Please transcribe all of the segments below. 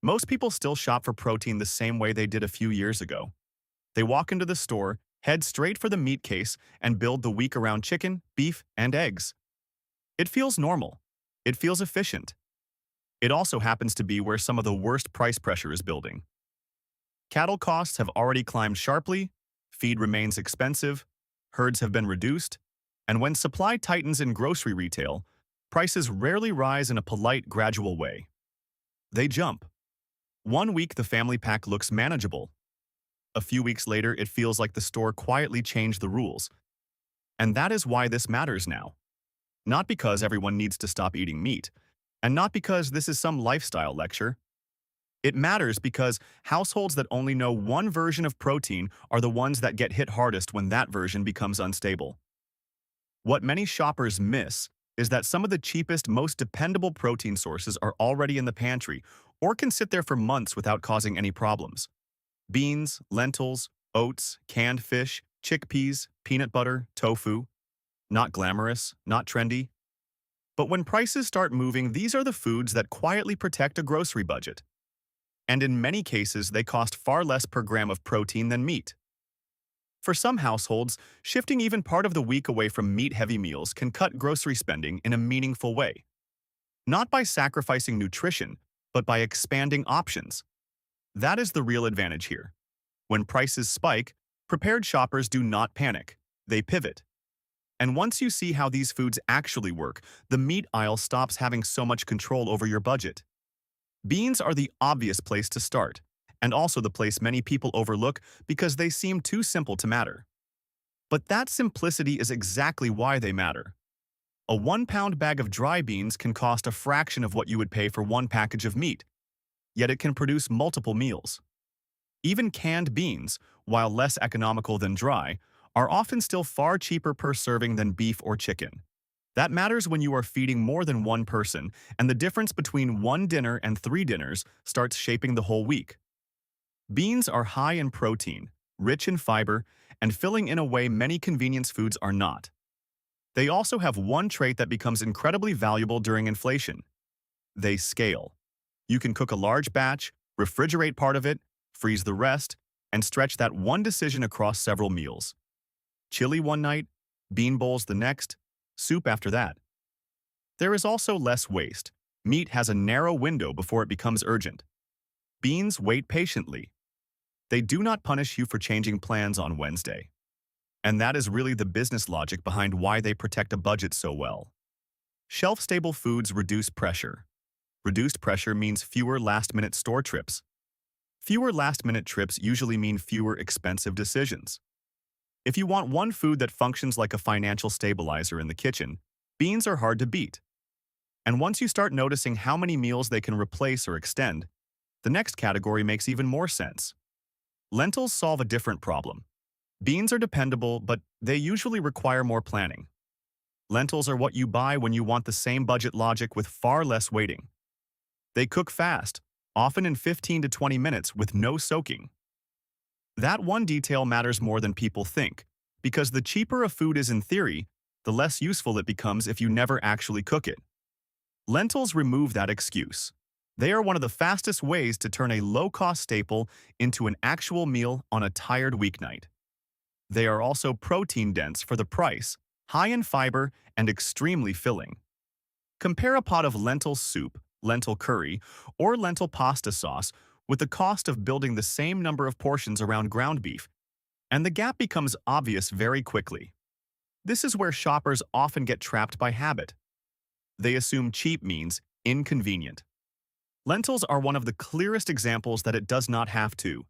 Most people still shop for protein the same way they did a few years ago. They walk into the store, head straight for the meat case, and build the week around chicken, beef, and eggs. It feels normal. It feels efficient. It also happens to be where some of the worst price pressure is building. Cattle costs have already climbed sharply, feed remains expensive, herds have been reduced, and when supply tightens in grocery retail, prices rarely rise in a polite, gradual way. They jump. One week the family pack looks manageable. A few weeks later, it feels like the store quietly changed the rules. And that is why this matters now. Not because everyone needs to stop eating meat, and not because this is some lifestyle lecture. It matters because households that only know one version of protein are the ones that get hit hardest when that version becomes unstable. What many shoppers miss is that some of the cheapest, most dependable protein sources are already in the pantry or can sit there for months without causing any problems. Beans, lentils, oats, canned fish, chickpeas, peanut butter, tofu. Not glamorous, not trendy. But when prices start moving, these are the foods that quietly protect a grocery budget. And in many cases, they cost far less per gram of protein than meat. For some households, shifting even part of the week away from meat-heavy meals can cut grocery spending in a meaningful way. Not by sacrificing nutrition, but by expanding options. That is the real advantage here. When prices spike, prepared shoppers do not panic. They pivot. And once you see how these foods actually work, the meat aisle stops having so much control over your budget. Beans are the obvious place to start, and also the place many people overlook because they seem too simple to matter. But that simplicity is exactly why they matter. A 1-pound bag of dry beans can cost a fraction of what you would pay for one package of meat, yet it can produce multiple meals. Even canned beans, while less economical than dry, are often still far cheaper per serving than beef or chicken. That matters when you are feeding more than one person, and the difference between one dinner and 3 dinners starts shaping the whole week. Beans are high in protein, rich in fiber, and filling in a way many convenience foods are not. They also have one trait that becomes incredibly valuable during inflation. They scale. You can cook a large batch, refrigerate part of it, freeze the rest, and stretch that one decision across several meals. Chili one night, bean bowls the next, soup after that. There is also less waste. Meat has a narrow window before it becomes urgent. Beans wait patiently. They do not punish you for changing plans on Wednesday. And that is really the business logic behind why they protect a budget so well. Shelf-stable foods reduce pressure. Reduced pressure means fewer last-minute store trips. Fewer last-minute trips usually mean fewer expensive decisions. If you want one food that functions like a financial stabilizer in the kitchen, beans are hard to beat. And once you start noticing how many meals they can replace or extend, the next category makes even more sense. Lentils solve a different problem. Beans are dependable, but they usually require more planning. Lentils are what you buy when you want the same budget logic with far less waiting. They cook fast, often in 15 to 20 minutes with no soaking. That one detail matters more than people think, because the cheaper a food is in theory, the less useful it becomes if you never actually cook it. Lentils remove that excuse. They are one of the fastest ways to turn a low-cost staple into an actual meal on a tired weeknight. They are also protein-dense for the price, high in fiber, and extremely filling. Compare a pot of lentil soup, lentil curry, or lentil pasta sauce with the cost of building the same number of portions around ground beef, and the gap becomes obvious very quickly. This is where shoppers often get trapped by habit. They assume cheap means inconvenient. Lentils are one of the clearest examples that it does not have to.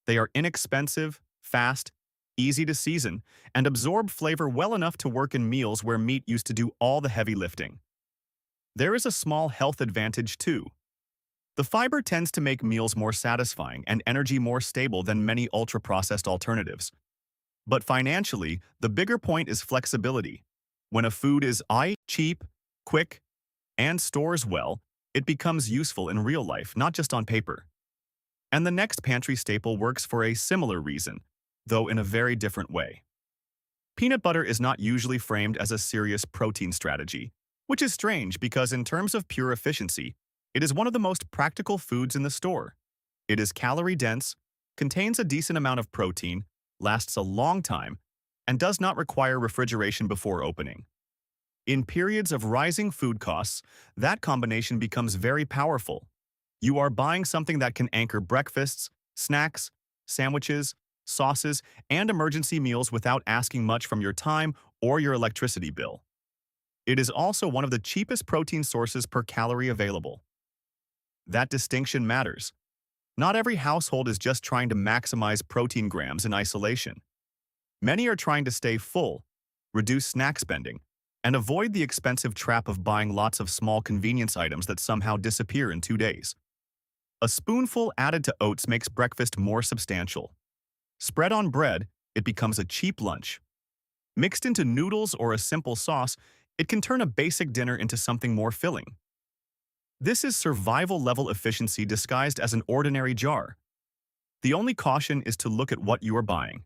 They are inexpensive, fast, easy to season, and absorb flavor well enough to work in meals where meat used to do all the heavy lifting. There is a small health advantage too. The fiber tends to make meals more satisfying and energy more stable than many ultra-processed alternatives. But financially, the bigger point is flexibility. When a food is cheap, quick, and stores well, it becomes useful in real life, not just on paper. And the next pantry staple works for a similar reason, though in a very different way. Peanut butter is not usually framed as a serious protein strategy, which is strange because in terms of pure efficiency, It is one of the most practical foods in the store. It is calorie-dense, contains a decent amount of protein, lasts a long time, and does not require refrigeration before opening. In periods of rising food costs, that combination becomes very powerful. You are buying something that can anchor breakfasts, snacks, sandwiches, sauces, and emergency meals without asking much from your time or your electricity bill. It is also one of the cheapest protein sources per calorie available. That distinction matters. Not every household is just trying to maximize protein grams in isolation. Many are trying to stay full, reduce snack spending, and avoid the expensive trap of buying lots of small convenience items that somehow disappear in 2 days. A spoonful added to oats makes breakfast more substantial. Spread on bread, it becomes a cheap lunch. Mixed into noodles or a simple sauce, it can turn a basic dinner into something more filling. This is survival-level efficiency disguised as an ordinary jar. The only caution is to look at what you are buying.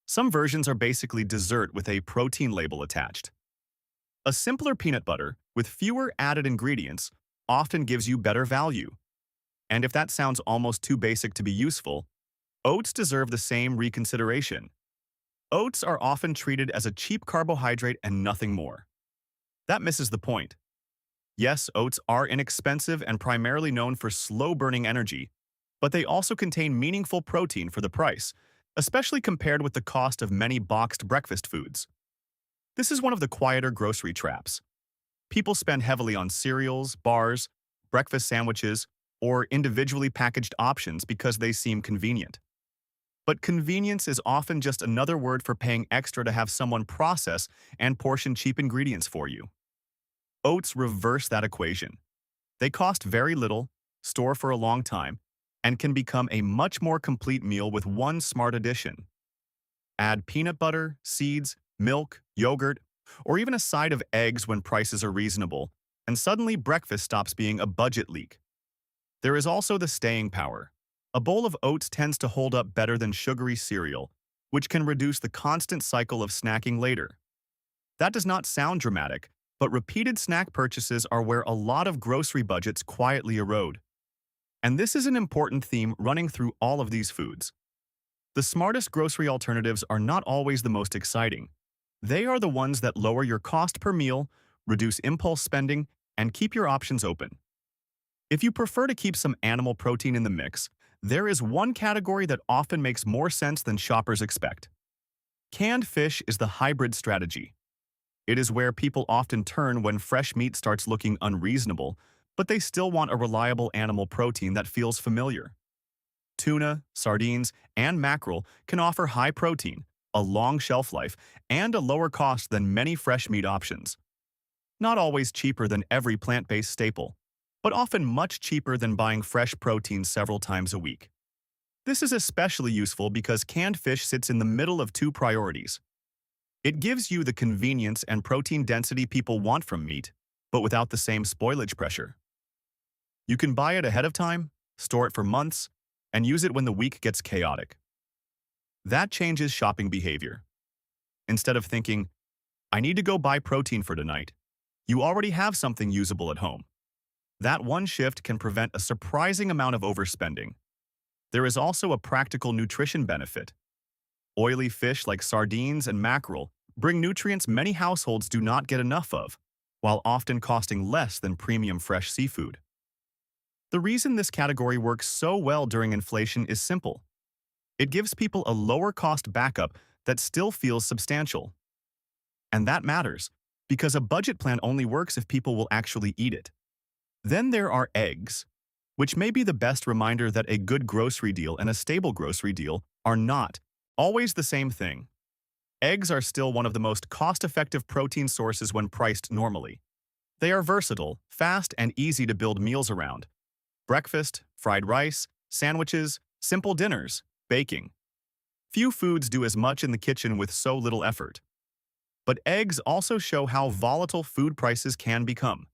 Some versions are basically dessert with a protein label attached. A simpler peanut butter, with fewer added ingredients, often gives you better value. And if that sounds almost too basic to be useful, oats deserve the same reconsideration. Oats are often treated as a cheap carbohydrate and nothing more. That misses the point. Yes, oats are inexpensive and primarily known for slow-burning energy, but they also contain meaningful protein for the price, especially compared with the cost of many boxed breakfast foods. This is one of the quieter grocery traps. People spend heavily on cereals, bars, breakfast sandwiches, or individually packaged options because they seem convenient. But convenience is often just another word for paying extra to have someone process and portion cheap ingredients for you. Oats reverse that equation. They cost very little, store for a long time, and can become a much more complete meal with one smart addition. Add peanut butter, seeds, milk, yogurt, or even a side of eggs when prices are reasonable, and suddenly breakfast stops being a budget leak. There is also the staying power. A bowl of oats tends to hold up better than sugary cereal, which can reduce the constant cycle of snacking later. That does not sound dramatic, but repeated snack purchases are where a lot of grocery budgets quietly erode. And this is an important theme running through all of these foods. The smartest grocery alternatives are not always the most exciting. They are the ones that lower your cost per meal, reduce impulse spending, and keep your options open. If you prefer to keep some animal protein in the mix, there is one category that often makes more sense than shoppers expect. Canned fish is the hybrid strategy. It is where people often turn when fresh meat starts looking unreasonable, but they still want a reliable animal protein that feels familiar. Tuna, sardines, and mackerel can offer high protein, a long shelf life, and a lower cost than many fresh meat options. Not always cheaper than every plant-based staple, but often much cheaper than buying fresh protein several times a week. This is especially useful because canned fish sits in the middle of two priorities. It gives you the convenience and protein density people want from meat, but without the same spoilage pressure. You can buy it ahead of time, store it for months, and use it when the week gets chaotic. That changes shopping behavior. Instead of thinking, I need to go buy protein for tonight, you already have something usable at home. That one shift can prevent a surprising amount of overspending. There is also a practical nutrition benefit. Oily fish like sardines and mackerel bring nutrients many households do not get enough of, while often costing less than premium fresh seafood. The reason this category works so well during inflation is simple. It gives people a lower-cost backup that still feels substantial. And that matters, because a budget plan only works if people will actually eat it. Then there are eggs, which may be the best reminder that a good grocery deal and a stable grocery deal are not always the same thing. Eggs are still one of the most cost-effective protein sources when priced normally. They are versatile, fast, and easy to build meals around. Breakfast, fried rice, sandwiches, simple dinners, baking. Few foods do as much in the kitchen with so little effort. But eggs also show how volatile food prices can become.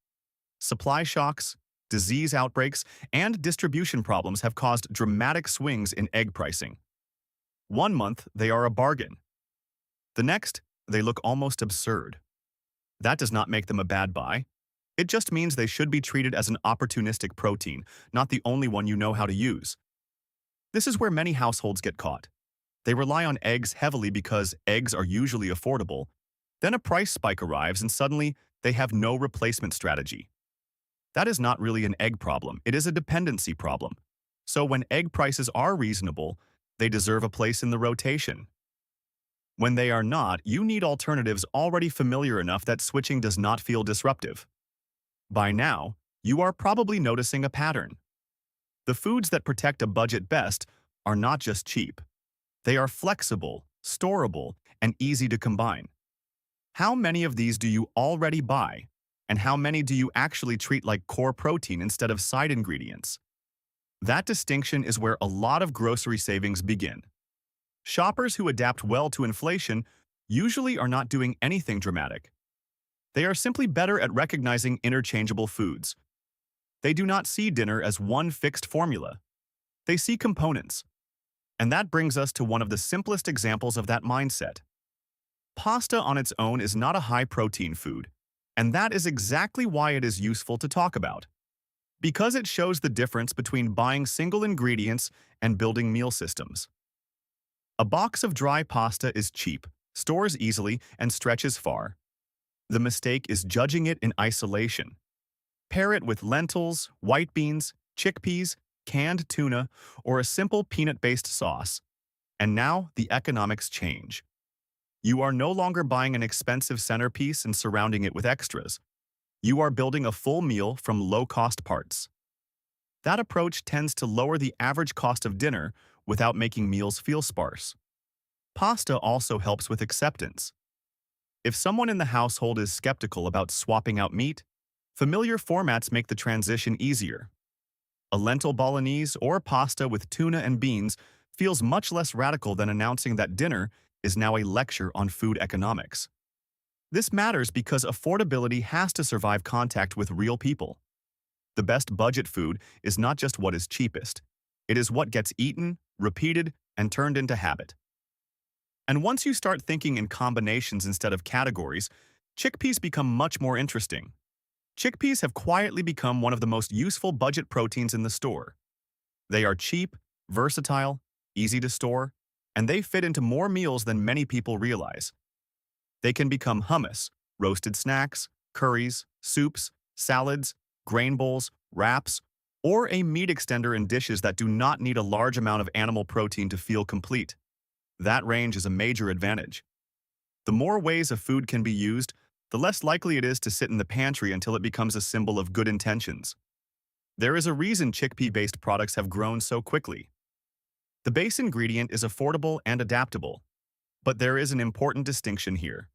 Supply shocks, disease outbreaks, and distribution problems have caused dramatic swings in egg pricing. One month, they are a bargain. The next, they look almost absurd. That does not make them a bad buy. It just means they should be treated as an opportunistic protein, not the only one you know how to use. This is where many households get caught. They rely on eggs heavily because eggs are usually affordable. Then a price spike arrives and suddenly they have no replacement strategy. That is not really an egg problem, it is a dependency problem. So when egg prices are reasonable, they deserve a place in the rotation. When they are not, you need alternatives already familiar enough that switching does not feel disruptive. By now, you are probably noticing a pattern. The foods that protect a budget best are not just cheap. They are flexible, storable, and easy to combine. How many of these do you already buy? And how many do you actually treat like core protein instead of side ingredients? That distinction is where a lot of grocery savings begin. Shoppers who adapt well to inflation usually are not doing anything dramatic. They are simply better at recognizing interchangeable foods. They do not see dinner as one fixed formula. They see components. And that brings us to one of the simplest examples of that mindset. Pasta on its own is not a high-protein food, and that is exactly why it is useful to talk about. Because it shows the difference between buying single ingredients and building meal systems. A box of dry pasta is cheap, stores easily, and stretches far. The mistake is judging it in isolation. Pair it with lentils, white beans, chickpeas, canned tuna, or a simple peanut-based sauce. And now the economics change. You are no longer buying an expensive centerpiece and surrounding it with extras. You are building a full meal from low-cost parts. That approach tends to lower the average cost of dinner without making meals feel sparse. Pasta also helps with acceptance. If someone in the household is skeptical about swapping out meat, familiar formats make the transition easier. A lentil bolognese or pasta with tuna and beans feels much less radical than announcing that dinner is now a lecture on food economics. This matters because affordability has to survive contact with real people. The best budget food is not just what is cheapest. It is what gets eaten, repeated, and turned into habit. And once you start thinking in combinations instead of categories, chickpeas become much more interesting. Chickpeas have quietly become one of the most useful budget proteins in the store. They are cheap, versatile, easy to store, and they fit into more meals than many people realize. They can become hummus, roasted snacks, curries, soups, salads, grain bowls, wraps, or a meat extender in dishes that do not need a large amount of animal protein to feel complete. That range is a major advantage. The more ways a food can be used, the less likely it is to sit in the pantry until it becomes a symbol of good intentions. There is a reason chickpea-based products have grown so quickly. The base ingredient is affordable and adaptable, but there is an important distinction here.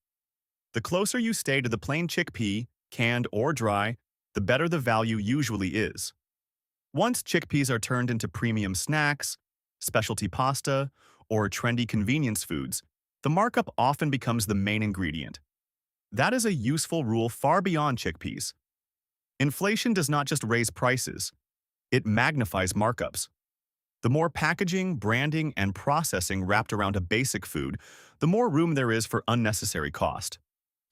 The closer you stay to the plain chickpea, canned or dry, the better the value usually is. Once chickpeas are turned into premium snacks, specialty pasta, or trendy convenience foods, the markup often becomes the main ingredient. That is a useful rule far beyond chickpeas. Inflation does not just raise prices, it magnifies markups. The more packaging, branding, and processing wrapped around a basic food, the more room there is for unnecessary cost.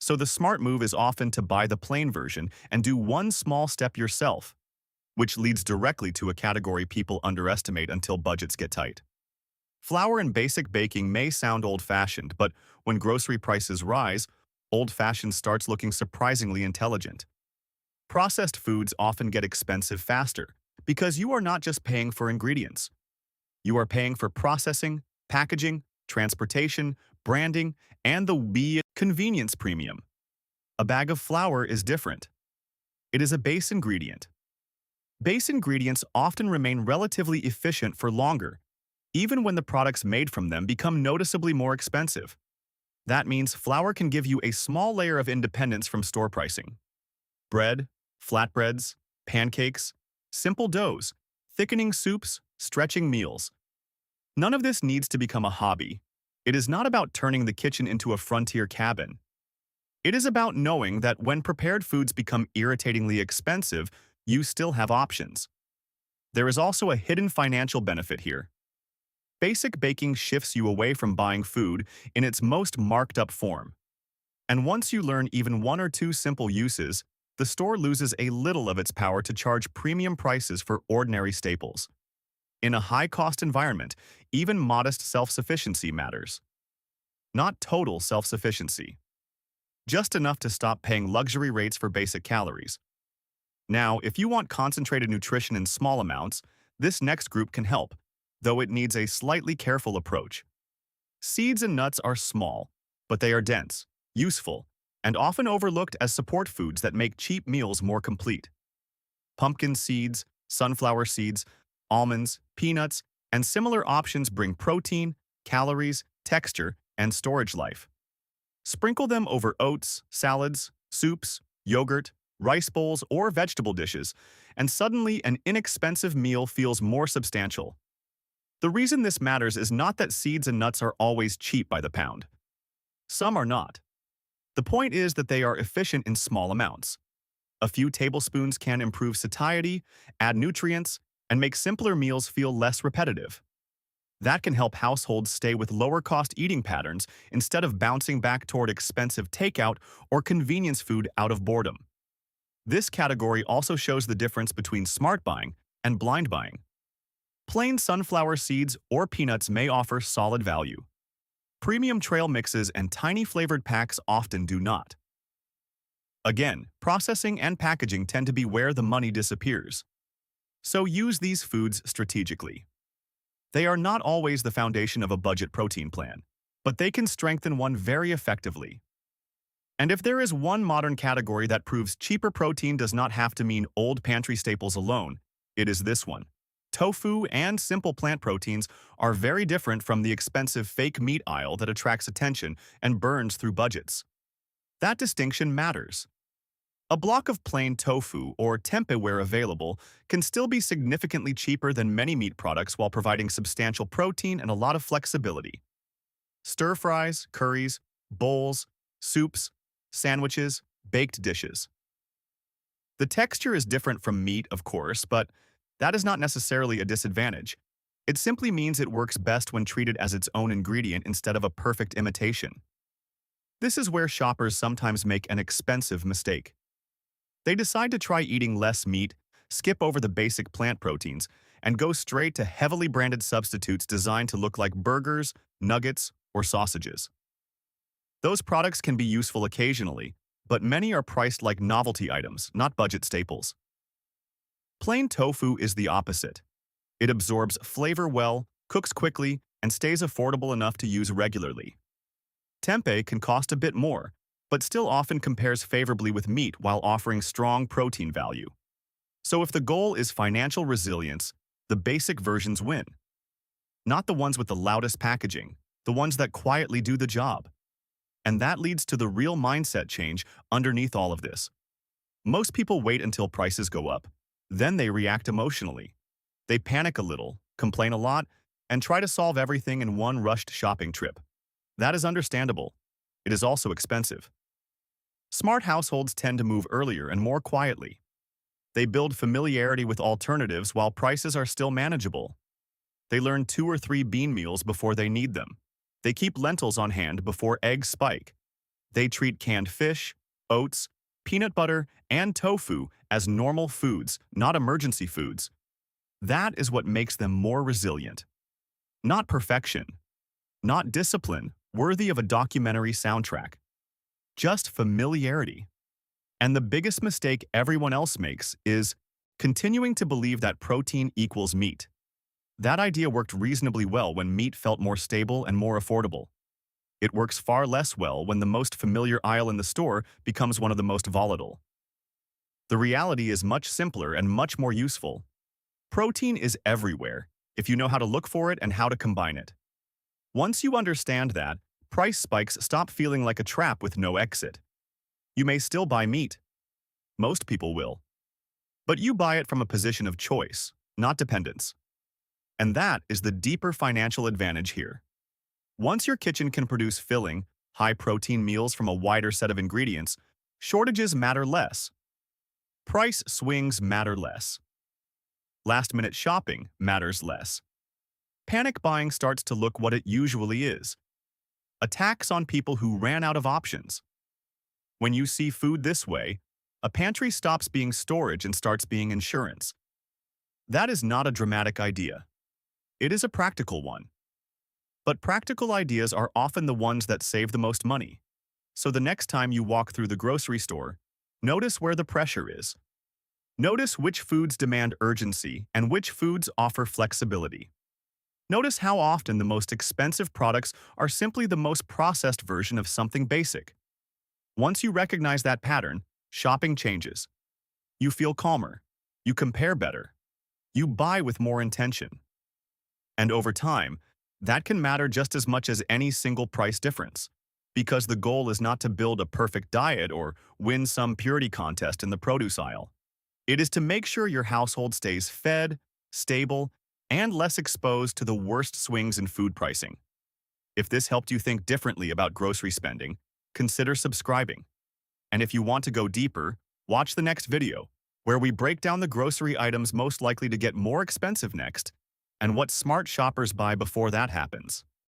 So the smart move is often to buy the plain version and do one small step yourself, which leads directly to a category people underestimate until budgets get tight. Flour and basic baking may sound old-fashioned, but when grocery prices rise, old-fashioned starts looking surprisingly intelligent. Processed foods often get expensive faster because you are not just paying for ingredients. You are paying for processing, packaging, transportation, branding, and the convenience premium. A bag of flour is different. It is a base ingredient. Base ingredients often remain relatively efficient for longer, even when the products made from them become noticeably more expensive. That means flour can give you a small layer of independence from store pricing. Bread, flatbreads, pancakes, simple doughs, thickening soups, stretching meals. None of this needs to become a hobby. It is not about turning the kitchen into a frontier cabin. It is about knowing that when prepared foods become irritatingly expensive, you still have options. There is also a hidden financial benefit here. Basic baking shifts you away from buying food in its most marked up form. And once you learn even one or two simple uses, the store loses a little of its power to charge premium prices for ordinary staples. In a high-cost environment, even modest self-sufficiency matters. Not total self-sufficiency, just enough to stop paying luxury rates for basic calories. Now, if you want concentrated nutrition in small amounts, this next group can help, though it needs a slightly careful approach. Seeds and nuts are small, but they are dense, useful, and often overlooked as support foods that make cheap meals more complete. Pumpkin seeds, sunflower seeds, almonds, peanuts, and similar options bring protein, calories, texture, and storage life. Sprinkle them over oats, salads, soups, yogurt, rice bowls, or vegetable dishes, and suddenly an inexpensive meal feels more substantial. The reason this matters is not that seeds and nuts are always cheap by the pound. Some are not. The point is that they are efficient in small amounts. A few tablespoons can improve satiety, add nutrients, and make simpler meals feel less repetitive. That can help households stay with lower-cost eating patterns instead of bouncing back toward expensive takeout or convenience food out of boredom. This category also shows the difference between smart buying and blind buying. Plain sunflower seeds or peanuts may offer solid value. Premium trail mixes and tiny flavored packs often do not. Again, processing and packaging tend to be where the money disappears. So use these foods strategically. They are not always the foundation of a budget protein plan, but they can strengthen one very effectively. And if there is one modern category that proves cheaper protein does not have to mean old pantry staples alone, it is this one. Tofu and simple plant proteins are very different from the expensive fake meat aisle that attracts attention and burns through budgets. That distinction matters. A block of plain tofu or tempeh where available can still be significantly cheaper than many meat products while providing substantial protein and a lot of flexibility. Stir-fries, curries, bowls, soups, sandwiches, baked dishes. The texture is different from meat, of course, but that is not necessarily a disadvantage. It simply means it works best when treated as its own ingredient instead of a perfect imitation. This is where shoppers sometimes make an expensive mistake. They decide to try eating less meat, skip over the basic plant proteins, and go straight to heavily branded substitutes designed to look like burgers, nuggets, or sausages. Those products can be useful occasionally, but many are priced like novelty items, not budget staples. Plain tofu is the opposite. It absorbs flavor well, cooks quickly, and stays affordable enough to use regularly. Tempeh can cost a bit more, but still often compares favorably with meat while offering strong protein value. So if the goal is financial resilience, the basic versions win. Not the ones with the loudest packaging, the ones that quietly do the job. And that leads to the real mindset change underneath all of this. Most people wait until prices go up. Then they react emotionally. They panic a little, complain a lot, and try to solve everything in one rushed shopping trip. That is understandable. It is also expensive. Smart households tend to move earlier and more quietly. They build familiarity with alternatives while prices are still manageable. They learn 2 or 3 bean meals before they need them. They keep lentils on hand before eggs spike. They treat canned fish, oats, peanut butter, and tofu as normal foods, not emergency foods. That is what makes them more resilient. Not perfection. Not discipline, worthy of a documentary soundtrack. Just familiarity. And the biggest mistake everyone else makes is continuing to believe that protein equals meat. That idea worked reasonably well when meat felt more stable and more affordable. It works far less well when the most familiar aisle in the store becomes one of the most volatile. The reality is much simpler and much more useful. Protein is everywhere, if you know how to look for it and how to combine it. Once you understand that, price spikes stop feeling like a trap with no exit. You may still buy meat. Most people will. But you buy it from a position of choice, not dependence. And that is the deeper financial advantage here. Once your kitchen can produce filling, high-protein meals from a wider set of ingredients, shortages matter less. Price swings matter less. Last-minute shopping matters less. Panic buying starts to look what it usually is: a tax on people who ran out of options. When you see food this way, A pantry stops being storage and starts being insurance. That is not a dramatic idea. It is a practical one. But practical ideas are often the ones that save the most money. So the next time you walk through the grocery store, notice where the pressure is. Notice which foods demand urgency and which foods offer flexibility. Notice how often the most expensive products are simply the most processed version of something basic. Once you recognize that pattern, shopping changes. You feel calmer. You compare better. You buy with more intention. And over time, that can matter just as much as any single price difference, because the goal is not to build a perfect diet or win some purity contest in the produce aisle. It is to make sure your household stays fed, stable, and less exposed to the worst swings in food pricing. If this helped you think differently about grocery spending, consider subscribing. And if you want to go deeper, watch the next video, where we break down the grocery items most likely to get more expensive next, and what smart shoppers buy before that happens.